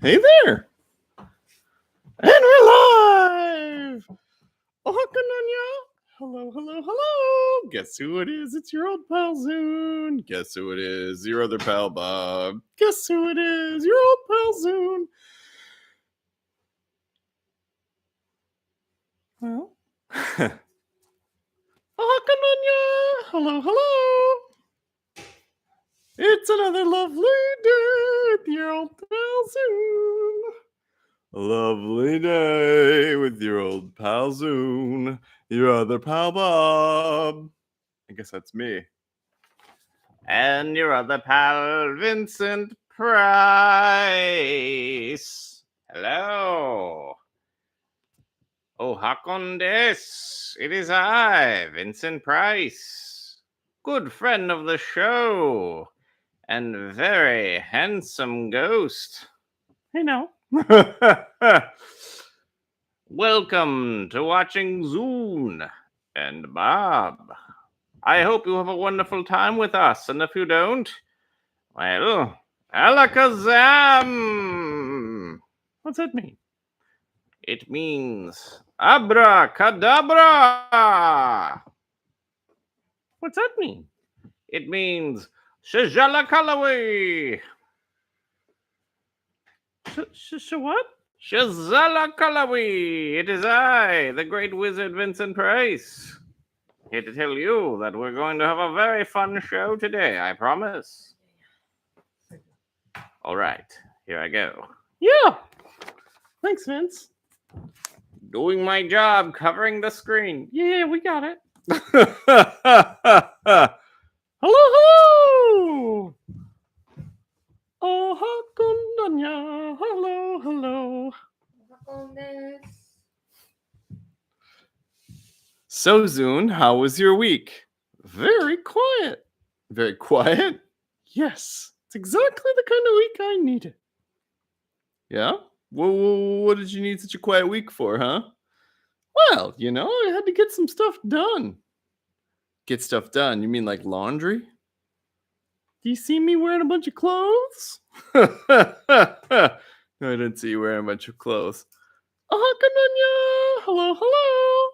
Hey there! And we're live! Hello, hello, hello! Guess who it is? It's your old pal Zoon. Guess who it is? Your other pal Bob. Guess who it is? Your old pal Zoon. Well, hello, hello! It's another lovely day with your old pal Zoon. A lovely day with your old pal Zoon, your other pal Bob. I guess that's me. And your other pal Vincent Price. Hello. Oh, hakon des. It is I, Vincent Price. Good friend of the show. And very handsome ghost. Hey now. Welcome to watching Zoon and Bob. I hope you have a wonderful time with us, and if you don't, well, alakazam! What's that mean? It means abracadabra! What's that mean? It means shajalakalawi! What? Shazalakalawi! It is I, the great wizard Vincent Price. Here to tell you that we're going to have a very fun show today, I promise. All right, here I go. Yeah! Thanks, Vince. Doing my job, covering the screen. Yeah, we got it. Hello! Oh, hakundanya. Hello, hello. So, Zoon, how was your week? Very quiet. Very quiet? Yes, it's exactly the kind of week I needed. Yeah? Well, what did you need such a quiet week for, huh? Well, I had to get some stuff done. Get stuff done? You mean like laundry? Do you see me wearing a bunch of clothes? No, I didn't see you wearing a bunch of clothes. Hello, hello.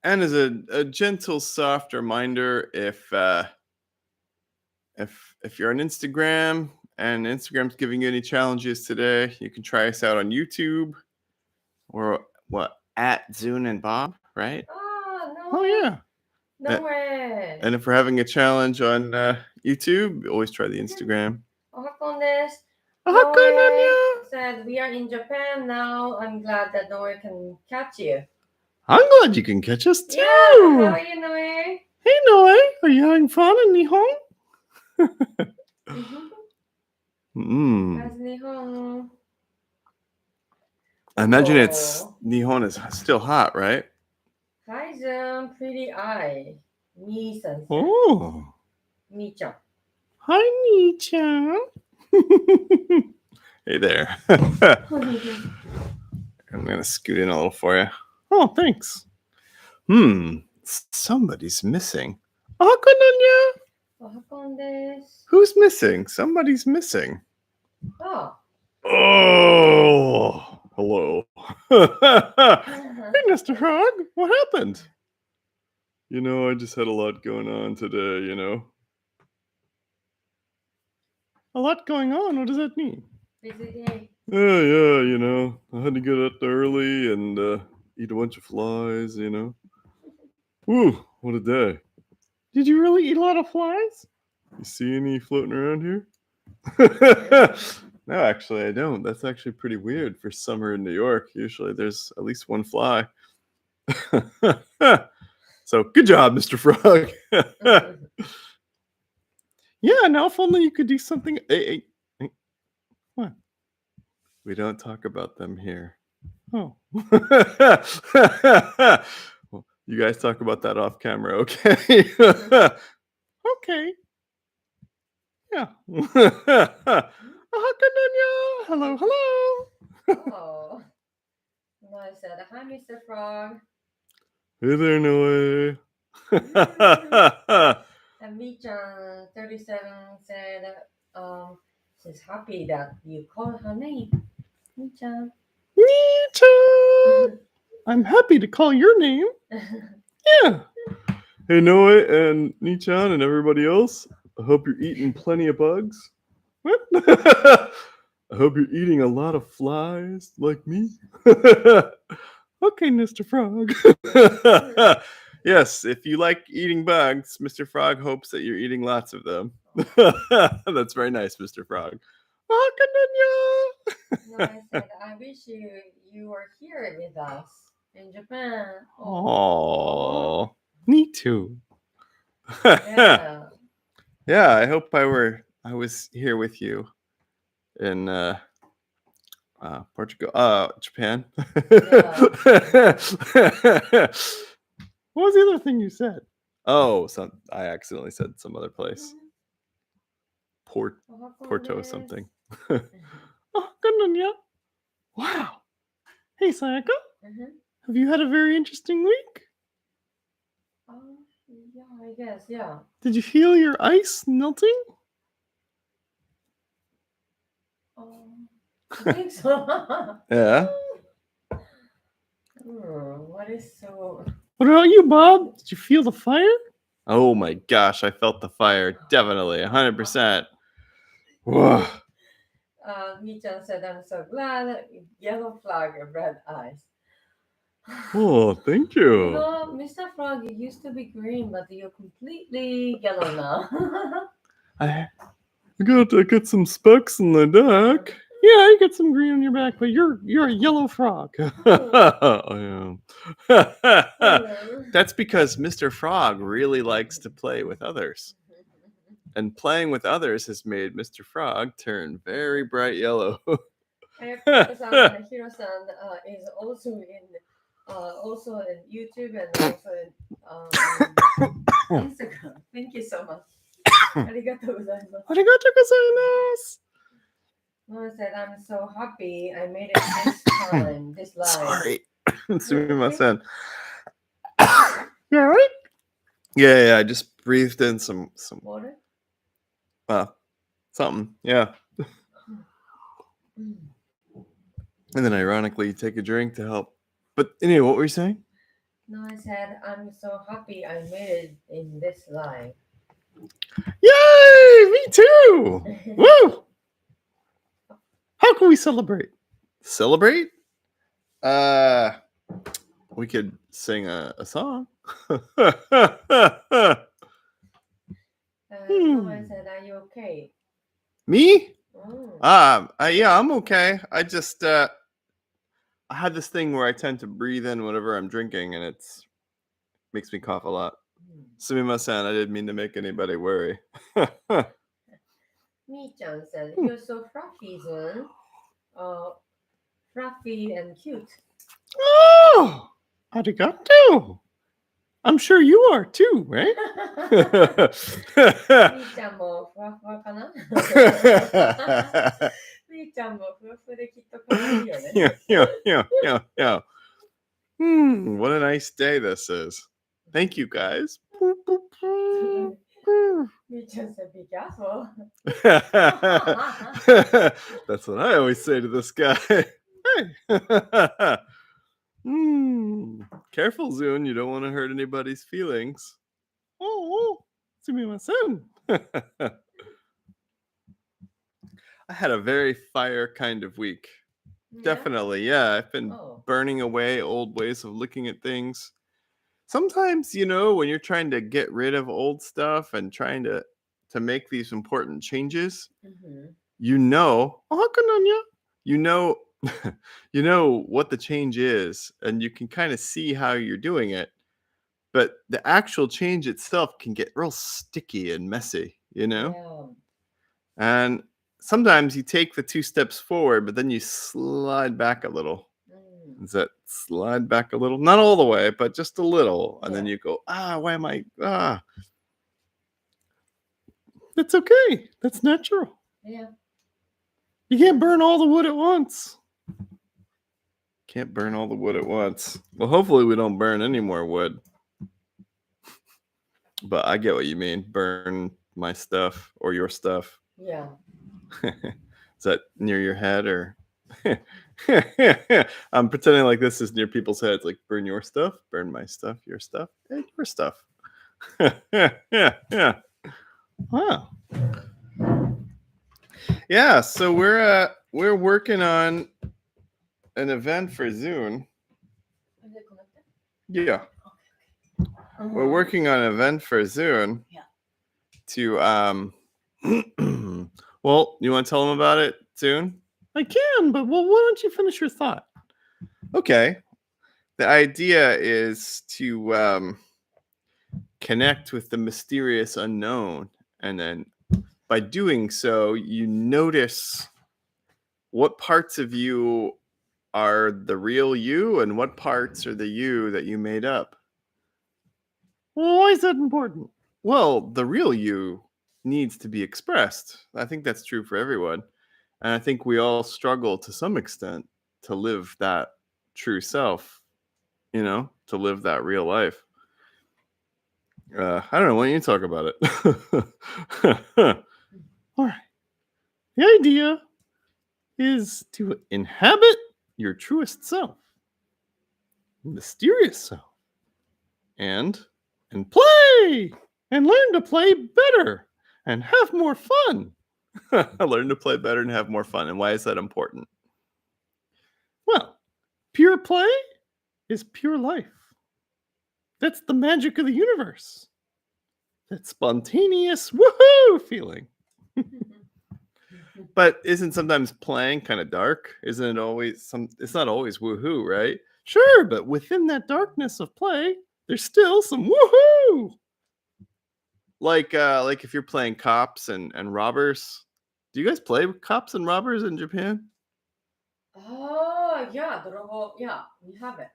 And as a gentle, soft reminder, if you're on Instagram and Instagram's giving you any challenges today, you can try us out on YouTube or at Zoon and Bob, right? Oh, no. Oh yeah. No way. And if we're having a challenge on YouTube, always try the Instagram. Noe said we are in Japan now. I'm glad that Noe can catch you. I'm glad you can catch us too. Yeah, how are you, Noe? Hey Noe, are you having fun in Nihon? How's Nihon? I imagine Nihon is still hot, right? Hi, Zoom. Pretty eye. Mi-san. Oh. Mi-chan. Hi, Mi-chan. Hey there. I'm going to scoot in a little for you. Oh, thanks. Somebody's missing. Who's missing? Somebody's missing. Oh. Oh, hello. Hey, Mr. Frog, what happened? I just had a lot going on today, A lot going on? What does that mean? Busy day. Yeah, I had to get up early and eat a bunch of flies, Woo, what a day. Did you really eat a lot of flies? You see any floating around here? No, actually, I don't. That's actually pretty weird for summer in New York. Usually there's at least one fly. So, good job, Mr. Frog. Yeah, now if only you could do something. Hey. What? We don't talk about them here. Oh. Well, you guys talk about that off camera, okay? Okay. Yeah. Hello, hello. Oh. Noe said, hi, Mr. Frog. Hey there, Noe. And Mi-chan 37 said, She's happy that you call her name. Ni-chan. Nichan! I'm happy to call your name. Yeah. Hey, Noah and Nichan and everybody else. I hope you're eating plenty of bugs. What? I hope you're eating a lot of flies like me. Okay, Mr. Frog. Yes, if you like eating bugs, Mr. Frog hopes that you're eating lots of them. That's very nice, Mr. Frog. No, I said, I wish you were here with us in Japan. Aww, me too. Yeah. Yeah, I hope I was here with you in Portugal, Japan. What was the other thing you said? Oh, I accidentally said some other place. Porto something. Oh, good. Wow. Hey, Sayaka. Have you had a very interesting week? Yeah, I guess, yeah. Did you feel your ice melting? I think so. Yeah. What is so... What about you, Bob? Did you feel the fire? Oh my gosh, I felt the fire. Definitely, 100%. Whoa. Mi-chan said, I'm so glad. Yellow flag, red eyes. Oh, thank You you. know, Mr. Frog, you used to be green, but you're completely yellow now. I got some specks in the dark. Yeah, I got some green on your back, but you're a yellow frog. I am. That's because Mr. Frog really likes to play with others. And playing with others has made Mr. Frog turn very bright yellow. Hiro-san is also in YouTube and also in Instagram. Thank you so much. Arigatou gozaimasu. Arigatou gozaimasu. I said, I'm so happy I made it this time, this live. Sorry. Sumimasen. You alright? Yeah, I just breathed in some water. Something. Yeah. And then ironically you take a drink to help. But anyway, what were you saying? No, I said, I'm so happy I made it in this live. Yay! Me too! Woo! How can we celebrate? Celebrate? We could sing a song. No, I said, are you okay? Me? Yeah, I'm okay. I just I had this thing where I tend to breathe in whatever I'm drinking, and it's makes me cough a lot. Sumimasen, I didn't mean to make anybody worry. Mi-chan said, you're so fluffy, Zoon. Fluffy and cute. Oh! Arigato! I'm sure you are too, right? Mi-chan mo fuwa-fuwa kana? Mi-chan mo fuwa-fuwa de kitto kawai yo ne. Yeah. What a nice day this is. Thank you, guys. Mi-chan said, be careful. That's what I always say to this guy. Hey. Careful, Zoon. You don't want to hurt anybody's feelings. Oh, sumimasen. I had a very fire kind of week. Yeah? Definitely, yeah. I've been burning away old ways of looking at things. Sometimes, when you're trying to get rid of old stuff and trying to make these important changes, you know what the change is, and you can kind of see how you're doing it. But the actual change itself can get real sticky and messy, Yeah. And sometimes you take the 2 steps forward, but then you slide back a little. Is that slide back a little? Not all the way, but just a little. And then you go, why am I? That's okay. That's natural. Yeah. You can't burn all the wood at once. Can't burn all the wood at once. Well, hopefully we don't burn any more wood. But I get what you mean. Burn my stuff or your stuff. Yeah. Is that near your head or? I'm pretending like this is near people's heads. Like burn your stuff, burn my stuff, your stuff, and your stuff. Yeah. Wow. Yeah. So we're working on an event for Zoon. Is it connected? Yeah. Okay. We're working on an event for Zoon. Yeah. To well, you want to tell them about it soon? I can, but well, why don't you finish your thought? Okay. The idea is to connect with the mysterious unknown, and then by doing so, you notice what parts of you are the real you and what parts are the you that you made up. Well, why is that important? Well, the real you needs to be expressed. I think that's true for everyone. And I think we all struggle to some extent to live that true self, to live that real life. I don't know. Why don't you talk about it? All right. The idea is to inhabit your truest self, mysterious self, and play and learn to play better and have more fun. Learn to play better and have more fun. And why is that important? Well, pure play is pure life. That's the magic of the universe. That spontaneous woohoo feeling. But isn't sometimes playing kind of dark? Isn't it always it's not always woohoo, right? Sure, but within that darkness of play, there's still some woohoo. Like if you're playing cops and robbers. Do you guys play cops and robbers in Japan? Oh, yeah, yeah, we have it.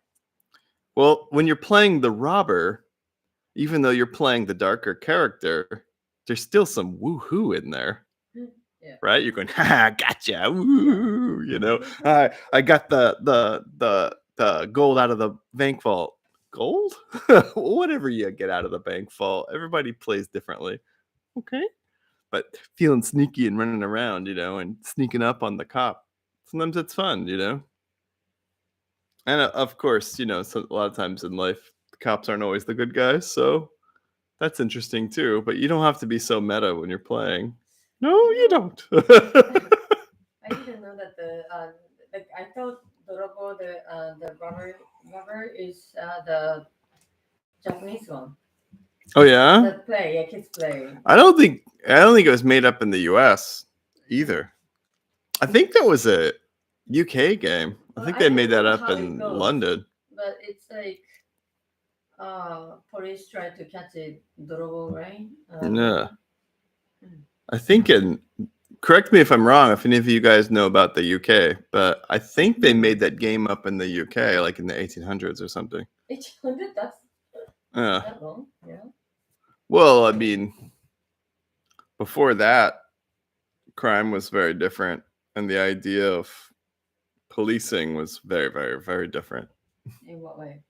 Well, when you're playing the robber, even though you're playing the darker character, there's still some woohoo in there. Yeah. Right? You're going, ha, gotcha, woo, I got the gold out of the bank vault. Gold? Whatever you get out of the bank vault. Everybody plays differently. Okay. But feeling sneaky and running around, and sneaking up on the cop. Sometimes it's fun, And of course, a lot of times in life, the cops aren't always the good guys, so that's interesting too. But you don't have to be so meta when you're playing. No, you don't. I didn't know that I thought Dorobo, the rubber is the Japanese one. Oh yeah? That play, yeah, kids play. I don't think it was made up in the US either. I think that was a UK game. I think they made that up in London. But it's like police try to catch a Dorobo, right? Yeah. I think correct me if I'm wrong, if any of you guys know about the UK, but I think they made that game up in the UK, like in the 1800s or something. 1800? That's Yeah. that long? Yeah. Well, I mean, before that, crime was very different, and the idea of policing was very, very, very different. In what way?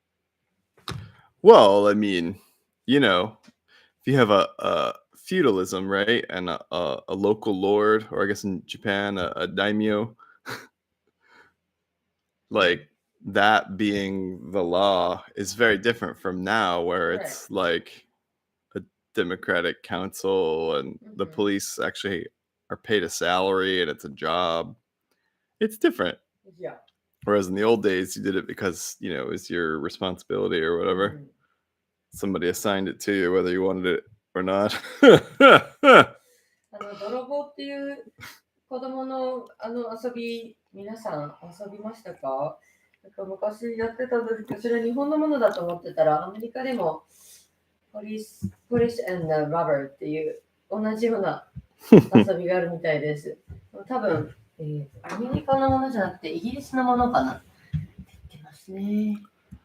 Well, I mean, if you have a feudalism, right, and a local lord, or I guess in Japan, a daimyo, like that being the law is very different from now, where it's like a democratic council and the police actually are paid a salary and it's a job. It's different. Yeah. Whereas in the old days, you did it because, it was your responsibility or whatever. Somebody assigned it to you, whether you wanted it or not. 泥棒っていう子供の遊び、皆さん遊びましたか？なんか昔やってたんですけど、それは日本のものだと思ってたら、アメリカでもPolice and Rubber っていう同じような遊びがあるみたいです。多分、アメリカのものじゃなくてイギリスのものかなって言ってますね。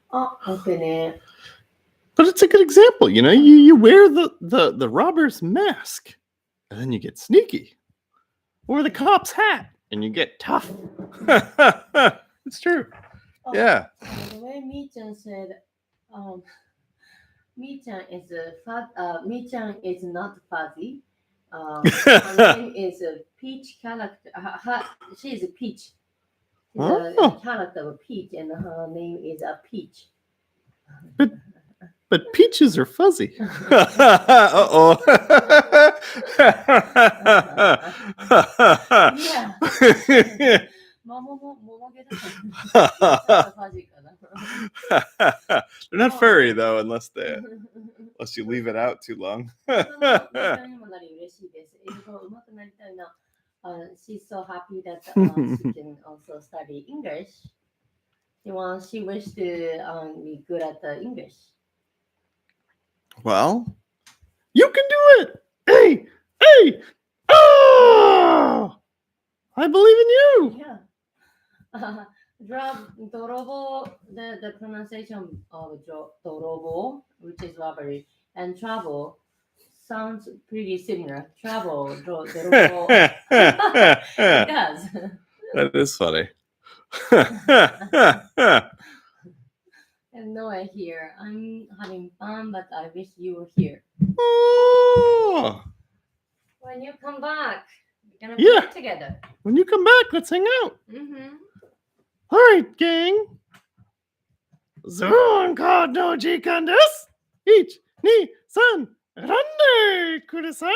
あ、OK ね。But it's a good example, you wear the robber's mask and then you get sneaky. Or the cop's hat and you get tough. It's true. Oh, yeah. The way Mi-chan said, Mi-chan is Mi-chan is not fuzzy. Her name is a Peach character. She is a Peach. She's a character of Peach, and her name is a Peach. But peaches are fuzzy. Uh-oh. Yeah. ファジーかな。 They're not furry though, unless you leave it out too long. 勉強にもなり嬉しいです。英語上手くなりたいな。She's so happy that she can also study English. She wished to be good at English. Well, you can do it. Hey, hey, oh! I believe in you. Yeah. Dorobo, the pronunciation of Dorobo, which is robbery, and travel sounds pretty similar. Travel, Dorobo. It does. That is funny. And Noah here. I'm having fun, but I wish you were here. Oh. When you come back, we're gonna Yeah. play together. When you come back, let's hang out. Mm-hmm. All right, gang. Zoon card no jikan desu. Ich, ni, san, rande kudasai.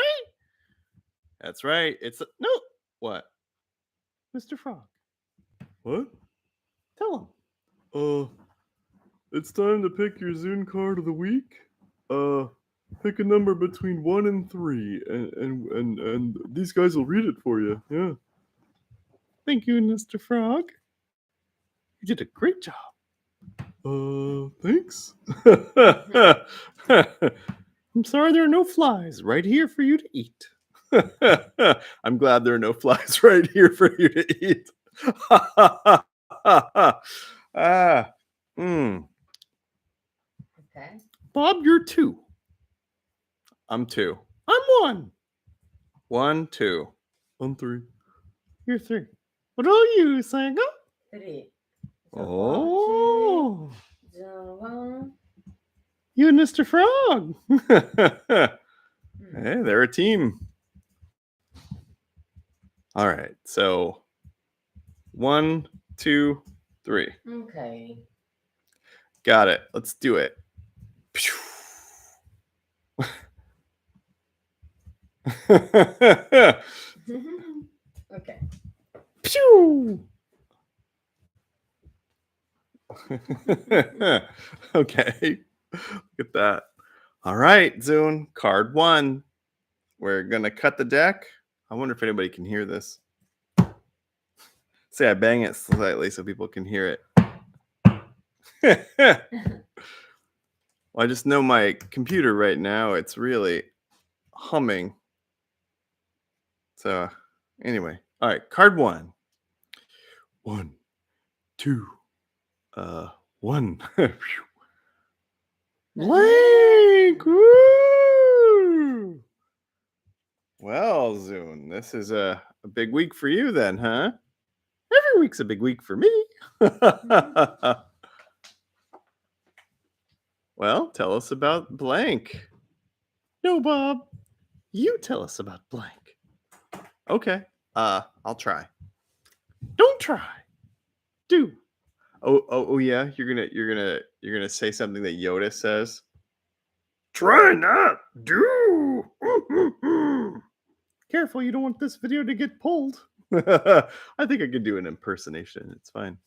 That's right. It's no. What? Mr. Frog. What? Tell him. It's time to pick your Zoon card of the week. Pick a number between 1 and 3, and these guys will read it for you. Yeah. Thank you, Mr. Frog. You did a great job. Thanks. I'm sorry there are no flies right here for you to eat. I'm glad there are no flies right here for you to eat. Okay. Bob, you're 2. I'm 2. I'm 1. 1, 2. I'm 3. You're 3. What are you, Sanga? 3. Oh. The 1. You and Mr. Frog. Hey, they're a team. All right. So 1, 2, 3. Okay. Got it. Let's do it. Okay. Pew! Okay. Look at that. All right, Zoon. Card 1. We're going to cut the deck. I wonder if anybody can hear this. Say I bang it slightly so people can hear it. Well, I just know my computer right now, it's really humming. So anyway, all right, card 1. 1, 2, 1. Blank! Woo! Well, Zoon, this is a big week for you then, huh? Every week's a big week for me. Well, tell us about blank. No, Bob. You tell us about blank. Okay. I'll try. Don't try. Do. Oh yeah. You're gonna say something that Yoda says. Try not. Do. Careful, you don't want this video to get pulled. I think I could do an impersonation. It's fine.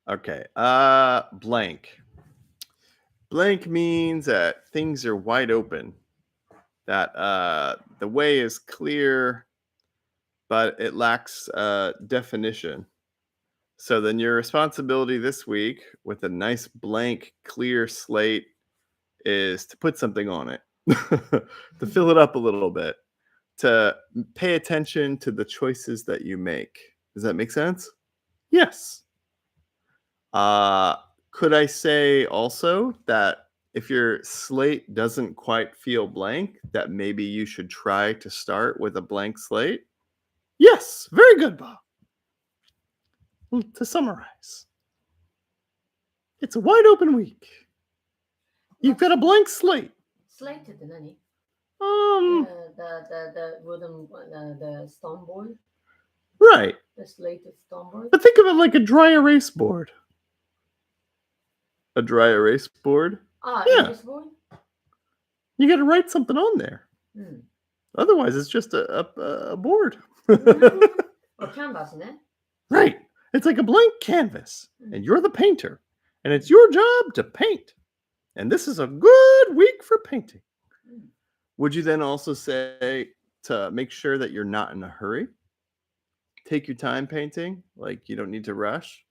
Okay. Blank. Blank means that things are wide open. That the way is clear, but it lacks definition. So then your responsibility this week with a nice blank, clear slate is to put something on it, to fill it up a little bit, to pay attention to the choices that you make. Does that make sense? Yes. Could I say also that if your slate doesn't quite feel blank, that maybe you should try to start with a blank slate? Yes, very good, Bob. Well, to summarize, it's a wide open week. You've got a blank slate. Slate って何？ The wooden one, the stone board, Right. the slate stone board. But think of it like a dry erase board. A dry erase board? Yeah. Erase board? You got to write something on there. Otherwise, it's just a board. Or canvas, ne? Right. It's like a blank canvas, and you're the painter, and it's your job to paint. And this is a good week for painting. Would you then also say to make sure that you're not in a hurry? Take your time painting, like you don't need to rush.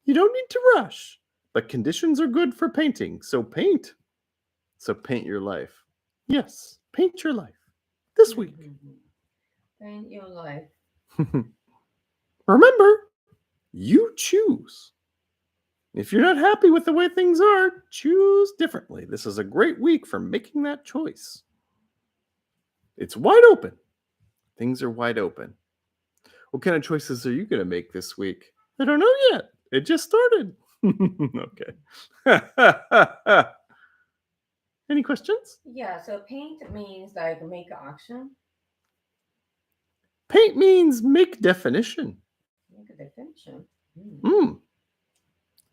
You don't need to rush, but conditions are good for painting, so paint. So paint your life. Yes, paint your life this week. Paint your life. Remember, you choose. If you're not happy with the way things are, choose differently. This is a great week for making that choice. It's wide open. Things are wide open. What kind of choices are you going to make this week? I don't know yet. It just started. Okay. Any questions? Yeah, so paint means like make action. Paint means make definition. Make a definition.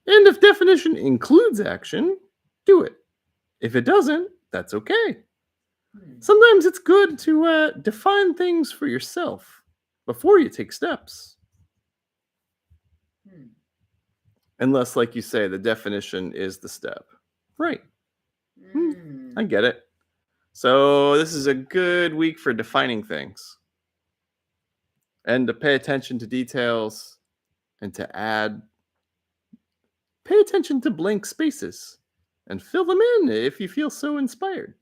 And if definition includes action, do it. If it doesn't, that's okay. Sometimes it's good to define things for yourself before you take steps. Unless, like you say, the definition is the step. Right. I get it. So this is a good week for defining things. And to pay attention to details and to add. Pay attention to blank spaces and fill them in if you feel so inspired.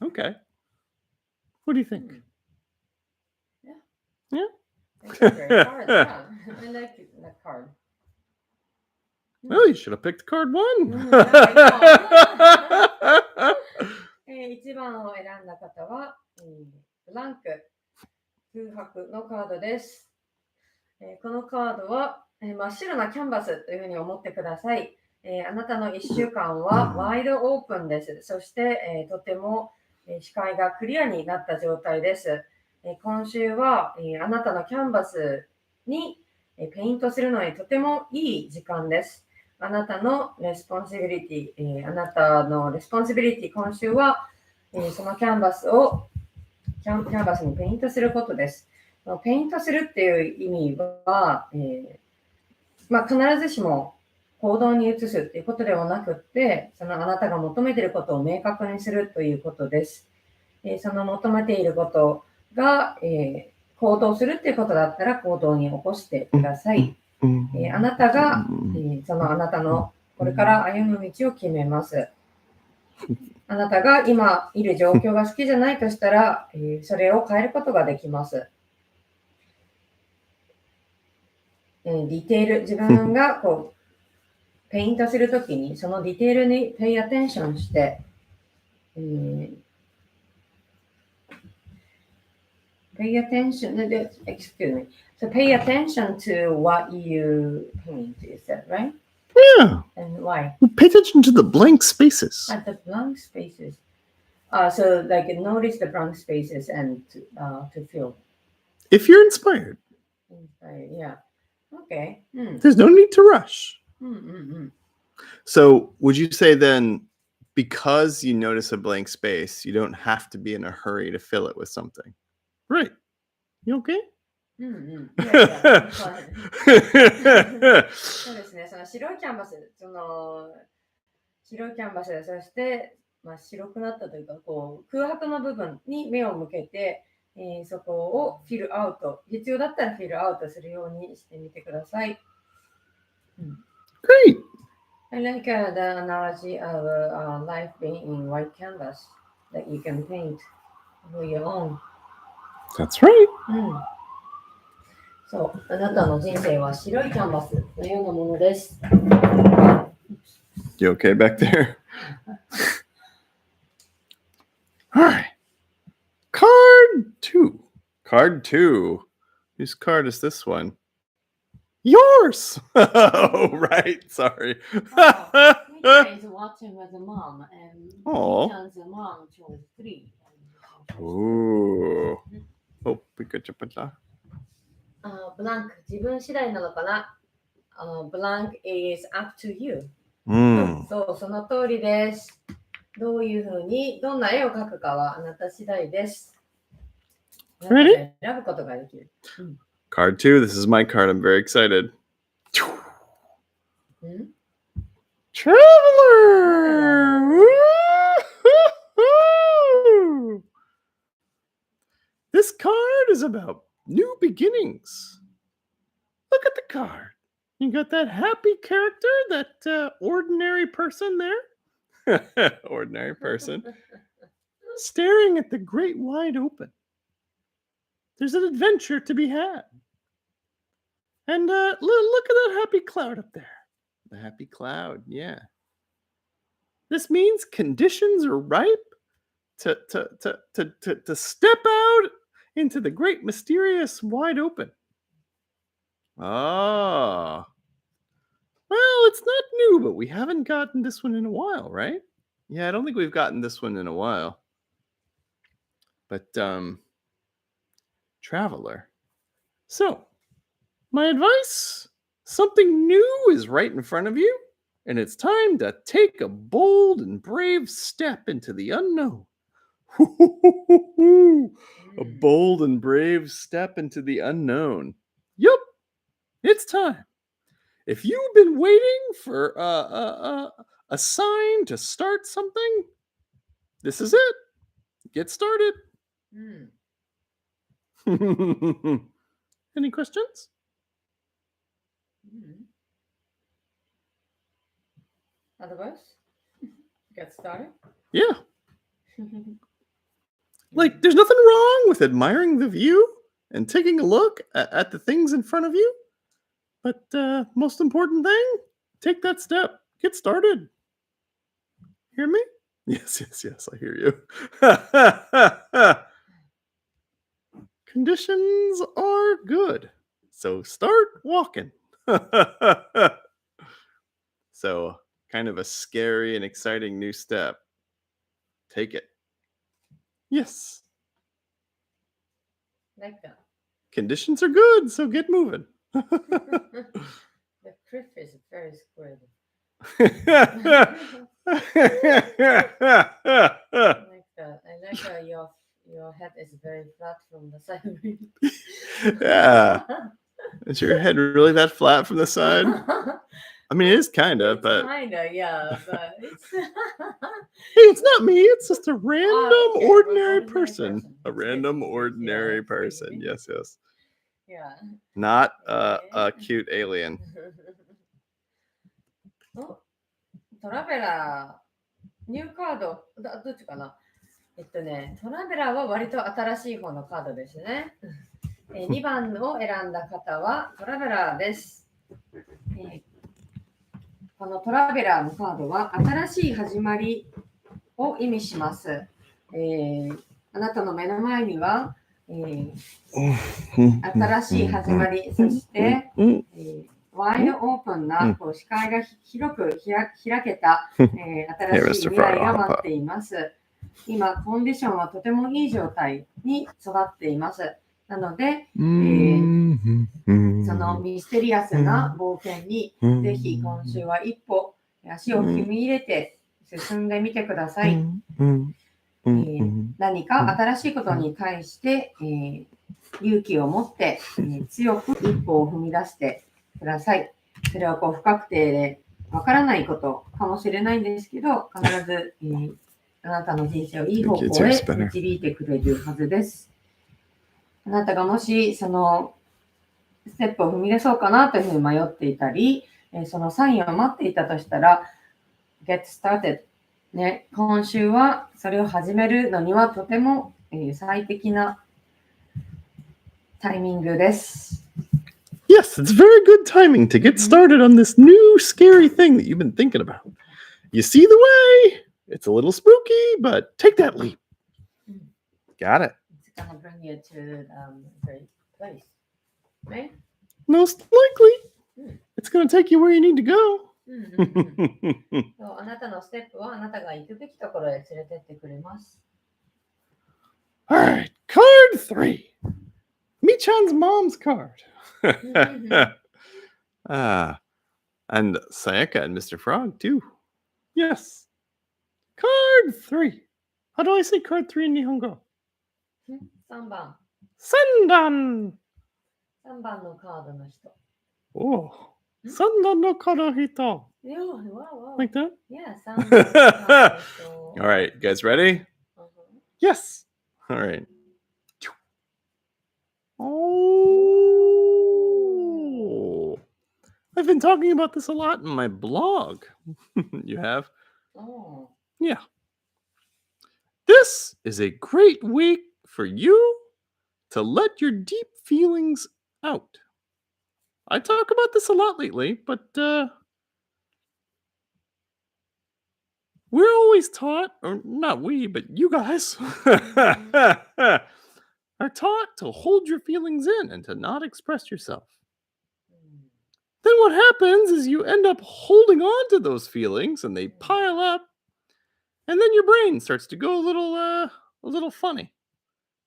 Okay. What do you think? Yeah? It's a great card. Yeah, I like that card. Well, you should have picked card 1. 1番を選んだ方は、ブランク、空白のカードです。このカードは、真っ白なキャンバスというふうに思ってください。あなたの1週間はワイドオープンです。そして、とても視界がクリアになった状態です。今週は、あなたのキャンバスにペイントするのにとてもいい時間です。あなたのレスポンシビリティ、今週は、そのキャンバスにペイントすることです。ペイントするっていう意味は、必ずしも行動に移すっていうことではなくって、そのあなたが求めていることを明確にするということです。その求めていることが、行動するっていうことだったら行動に起こしてください。あなたが、そのあなたのこれから歩む道を決めます。あなたが今いる状況が好きじゃないとしたら、それを変えることができます。ディテール、自分がこうペイントするときにそのディテールにpay attentionして、pay attention, excuse me. So pay attention to what you paint, you said, right? Yeah. And why? Pay attention to the blank spaces. At the blank spaces. So like notice the blank spaces and to feel. If you're inspired. Yeah. Okay. There's no need to rush. So would you say then, because you notice a blank space, you don't have to be in a hurry to fill it with something? Right. You okay? そうですね。その白いキャンバス、そして、白くなったというか、こう空白の部分に目を向けて、そこをフィルアウト、必要だったらフィルアウトするようにしてみてください。Great. I like the analogy of life being in white canvas that you can paint for your own. That's right. そう、あなたの人生は白いキャンバスのようなものです。You okay back there? All right. Card 2. Card 2. Whose card is this one? Yours. Oh, right. Sorry. Mika is watching with the mom, and Aw. Michan's mom chose 3. Ooh. Oh, pika-chapata. ブランク、自分次第なのかな。blank is up to you. Mm. そう、その通りです。どういうふうに、どんな絵を描くかはあなた次第です。 Ready? 選ぶことができる。Card 2. This is my card. I'm very excited. Traveler! Woo-hoo-hoo! This card is about new beginnings. Look at the card. You got that happy character, that ordinary person there. Ordinary person. Staring at the great wide open. There's an adventure to be had. And look at that happy cloud up there. The happy cloud, yeah. This means conditions are ripe to step out into the great mysterious wide open. Ah. Well, it's not new, but we haven't gotten this one in a while, right? Yeah, I don't think we've gotten this one in a while. But Traveler. So, my advice, something new is right in front of you, and it's time to take a bold and brave step into the unknown. A bold and brave step into the unknown. Yup, it's time. If you've been waiting for a sign to start something, this is it. Get started. Any questions? Advice? Get started? Yeah. Like, there's nothing wrong with admiring the view and taking a look at the things in front of you. But most important thing, take that step. Get started. Hear me? Yes, I hear you. Conditions are good. So start walking. So, kind of a scary and exciting new step. Take it. Yes. Like that. Conditions are good, so get moving. The cliff is very square. I like how your head is very flat from the side. Yeah. Is your head really that flat from the side? I mean, it is kind of, but... Kinda, yeah, but it's... Hey, it's not me. It's just a random, ordinary person. A random, ordinary person. Yes. Yeah. Not a cute alien. トラベラー、ニューカード、どっちかな。トラベラーは割と新しい方のカードですね。2番を選んだ方はトラベラーです。このトラベラーのカードは新しい始まりを意味します。あなたの目の前には、新しい始まり、そして、ワイドオープンな視界が広く開けた、新しい未来が待っています。今、コンディションはとてもいい状態に育っています。なので、そのミステリアスな冒険にぜひ今週は一歩足を踏み入れて進んでみてください。何か新しいことに対して、勇気を持って、強く一歩を踏み出してください。それは不確定でわからないことかもしれないんですけど、必ず、あなたの人生をいい方向へ導いてくれるはずです。あなたがもしそのステップを踏み出そうかなというふうに迷っていたり、そのサインを待っていたとしたら、get started。ね、今週はそれを始めるのにはとても、最適なタイミングです。Yes, it's very good timing to get started on this new scary thing that you've been thinking about. You see the way. It's a little spooky, but take that leap. Got it. It's gonna bring you to the great place, right? Most likely. It's going to take you where you need to go. そうあなたのステップはあなたが行くべきところへ連れてってくれます。All right, card 3. Mi-chan's mom's card. And Sayaka and Mr. Frog, too. Yes. Card 3. How do I say card 3 in Nihongo? 3番。Sandan. 3番のカードの人。Oh. Sandan no karohito. Yeah, wow. Like that? Yeah, 3番のカードの人。 All right, you guys ready? Yes. All right. Oh. I've been talking about this a lot in my blog. You have? Oh. Yeah. This is a great week for you to let your deep feelings out. I talk about this a lot lately, but we're always taught, or not we, but you guys are taught to hold your feelings in and to not express yourself. Then what happens is you end up holding on to those feelings and they pile up, and then your brain starts to go a little funny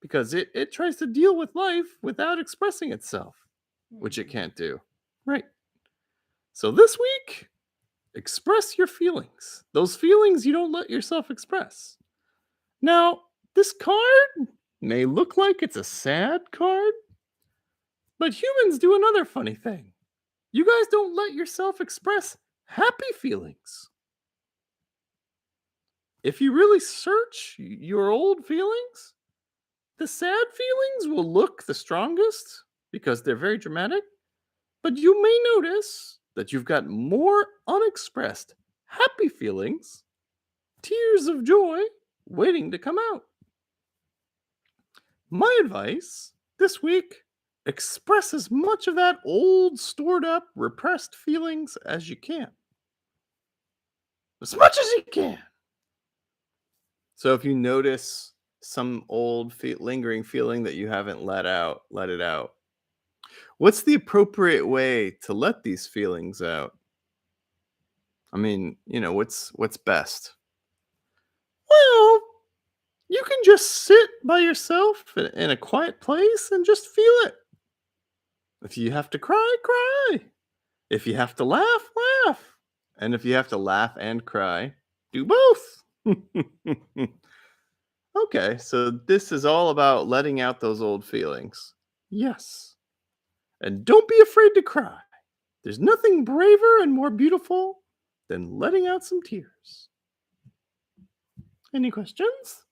because it tries to deal with life without expressing itself, which it can't do. Right. So this week, express your feelings. Those feelings you don't let yourself express. Now, this card may look like it's a sad card, but humans do another funny thing. You guys don't let yourself express happy feelings. If you really search your old feelings, the sad feelings will look the strongest because they're very dramatic, but you may notice that you've got more unexpressed happy feelings, tears of joy, waiting to come out. My advice this week, express as much of that old, stored up, repressed feelings as you can. As much as you can. So if you notice some old lingering feeling that you haven't let it out. What's the appropriate way to let these feelings out? I mean, what's best? Well, you can just sit by yourself in a quiet place and just feel it. If you have to cry, cry. If you have to laugh, laugh. And if you have to laugh and cry, do both. Okay, so this is all about letting out those old feelings. Yes. And don't be afraid to cry. There's nothing braver and more beautiful than letting out some tears. Any questions?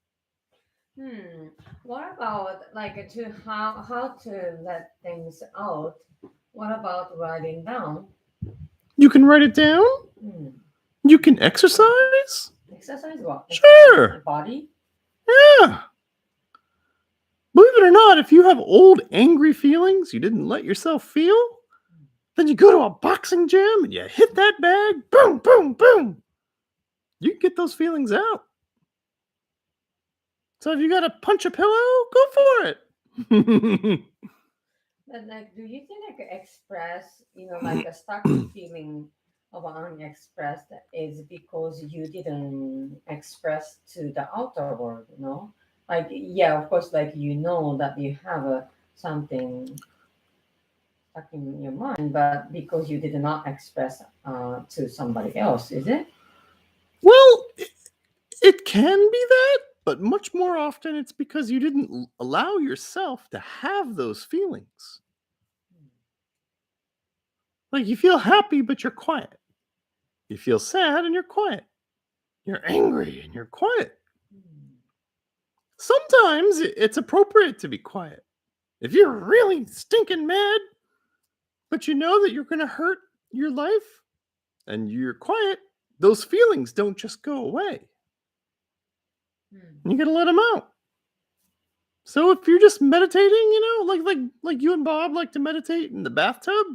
What about how to let things out? What about writing down? You can write it down. You can exercise. Exercise what? Sure. Exercise the body? Yeah. Believe it or not, if you have old angry feelings you didn't let yourself feel, then you go to a boxing gym and you hit that bag, boom, boom, boom. You can get those feelings out. So if you got to punch a pillow, go for it. But do you think express, a stuck feeling of unexpressed is because you didn't express to the outer world, of course, that you have something stuck in your mind, but because you did not express to somebody else, is it? Well, it can be that, but much more often it's because you didn't allow yourself to have those feelings. Like you feel happy, but you're quiet. You feel sad and you're quiet. You're angry and you're quiet. Sometimes it's appropriate to be quiet. If you're really stinking mad, but you know that you're going to hurt your life and you're quiet, those feelings don't just go away. You got to let them out. So if you're just meditating, like you and Bob like to meditate in the bathtub,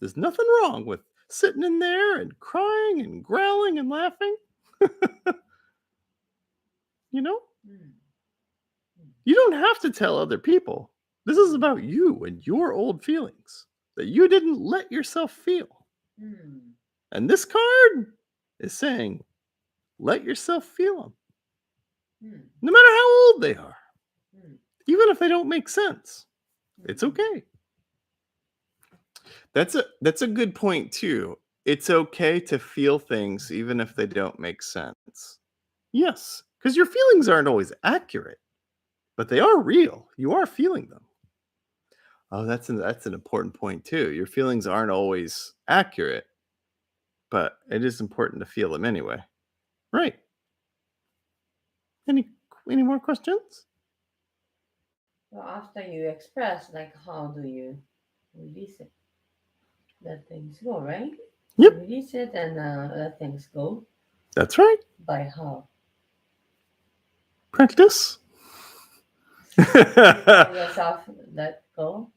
there's nothing wrong with sitting in there and crying and growling and laughing. You don't have to tell other people. This is about you and your old feelings that you didn't let yourself feel. And this card is saying, let yourself feel them. No matter how old they are. Even if they don't make sense. It's okay. That's a good point too. It's okay to feel things even if they don't make sense. Yes, because your feelings aren't always accurate, but they are real. You are feeling them. Oh, that's an important point too. Your feelings aren't always accurate, but it is important to feel them anyway. Right. Any more questions? So after you express, like how do you release it? Let things go, right? Yep. Release it and let things go. That's right. By how? Practice. Tell yourself let go.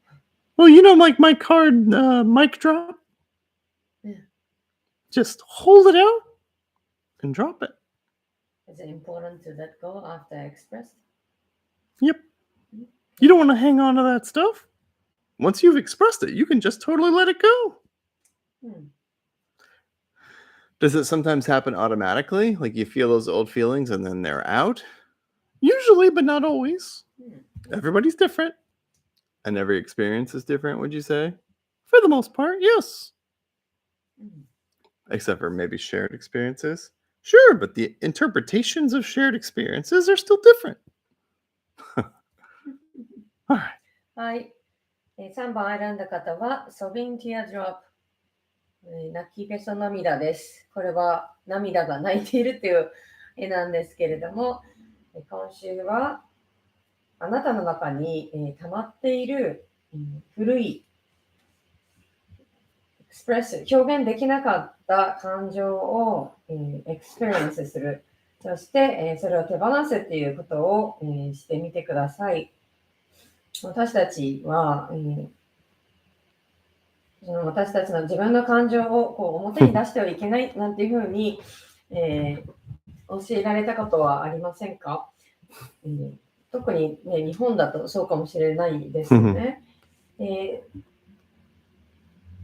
Well, like my card mic drop. Yeah. Just hold it out and drop it. Is it important to let go after expressed? Yep. You don't want to hang on to that stuff. Once you've expressed it, you can just totally let it go. Does it sometimes happen automatically? Like you feel those old feelings and then they're out? Usually, but not always. Everybody's different. And every experience is different, would you say? For the most part, yes. Except for maybe shared experiences. Sure, but the interpretations of shared experiences are still different. All right. はい。3番選んだ方は、ソビンティアドロップ。泣きべそ涙です。これは涙が泣いているという絵なんですけれども、今週はあなたの中に、溜まっている、古いエクスプレス、表現できなかった感情を、エクスペリエンスする。そして、それを手放すっていうことを、してみてください。私たちは、私たちの自分の感情を表に出してはいけないなんていうふうに、教えられたことはありませんか？特に、ね、日本だとそうかもしれないですよね。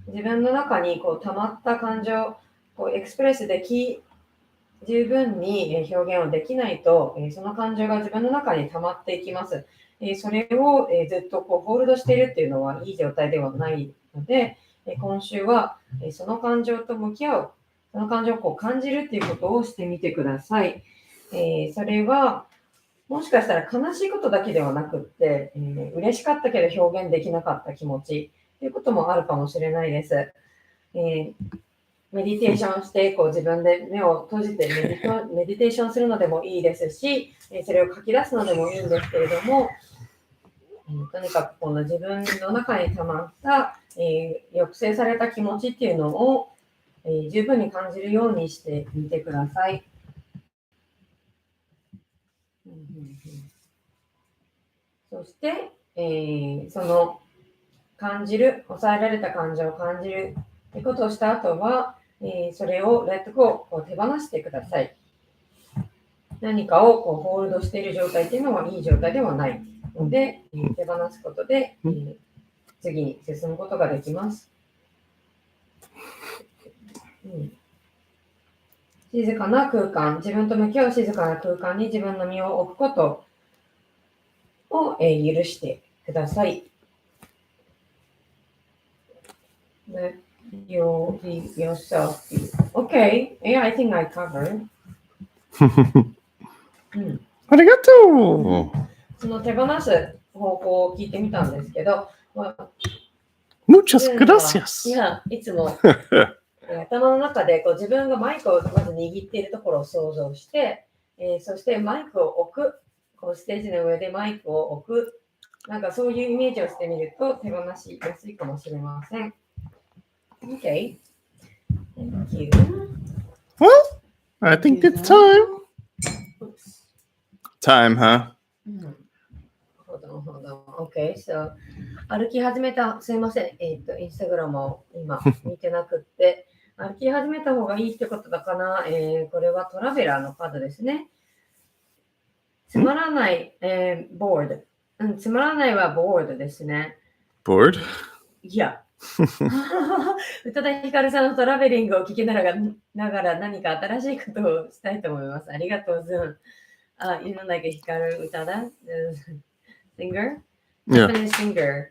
自分の中に溜まった感情をエクスプレスで十分に表現をできないと、その感情が自分の中に溜まっていきます。それをずっとホールドしているっていうのはいい状態ではないので、今週はその感情と向き合う、その感情を感じるっていうことをしてみてください。それはもしかしたら悲しいことだけではなくって、嬉しかったけど表現できなかった気持ちということもあるかもしれないです。メディテーションして自分で目を閉じてメディテーションするのでもいいですし、それを書き出すのでもいいんですけれども、とにかくこの自分の中に溜まった、抑制された気持ちっていうのを、十分に感じるようにしてみてください。そして、その感じる、抑えられた感情を感じるということをした後は、それをレットゴー、手放してください。何かをホールドしている状態というのはいい状態ではないので、手放すことで、次に進むことができます。静かな空間、自分と向き合う静かな空間に自分の身を置くことを、許してください。Let yourself be. Okay, yeah, I think I covered. ありがとう。その手放す方法を聞いてみたんですけど、Muchas gracias. いつも頭の中で自分がマイクをまず握っているところを想像して、そしてマイクを置く、ステージの上でマイクを置く、なんかそういうイメージをしてみると手放しやすいかもしれません。Okay. Thank you. Well, I think it's time. Time, huh? Hold on. Okay, so 歩き始めた、すいません。インスタグラムを今見てなくって、歩き始めた方がいいってことだかな。これはトラベラーのカードですね。つまらない、ボード。つまらないはボードですね。Bored? Yeah. 宇多田ヒカルさんのトラベリングを聞きながら何か新しいことをしたいと思います。ありがとう、ズン。You know, like Hikaru Utada, the singer, Yeah. Japanese singer.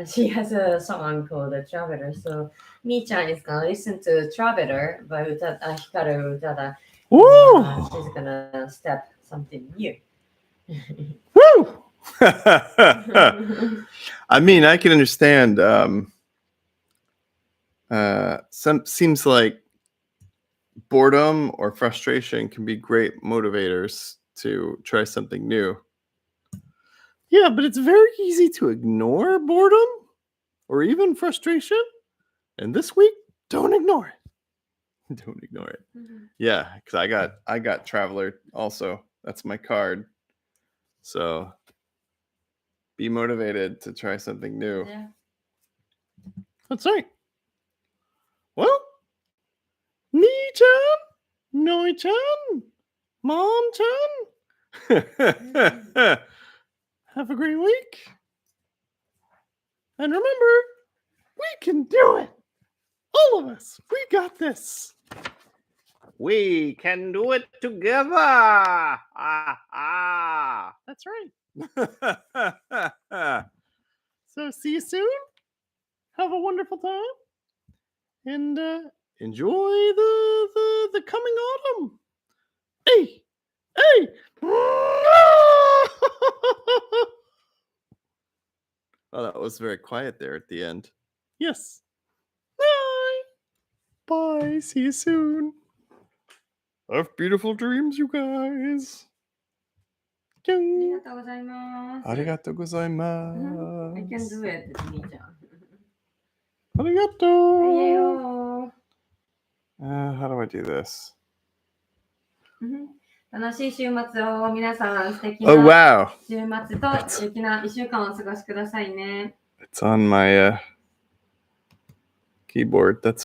She has a song called Traveler. So, Mi-chan is gonna listen to Traveler by Hikaru Utada. Woo! She's gonna step something new. Woo! I mean, I can understand. Seems like boredom or frustration can be great motivators to try something new. Yeah, but it's very easy to ignore boredom or even frustration. And this week, don't ignore it. Don't ignore it. Yeah, because I got Traveler also. That's my card. So be motivated to try something new. Yeah. That's right. Well, Nii-chan, Noi-chan, Mom-chan. Have a great week. And remember, we can do it. All of us. We got this. We can do it together. That's right. So see you soon. Have a wonderful time. And enjoy the coming autumn. Hey. Oh, that was very quiet there at the end. Yes. Bye. Bye. See you soon. Have beautiful dreams, you guys. ありがとうございます。ありがとうございます。 I can do it, みーちゃん。ありがとう。イエヨー。How do I do this? 楽しい週末を皆さん素敵 Oh, な wow. 週末と素敵な1週間をお過ごしくださいね。 It's on my keyboard. That's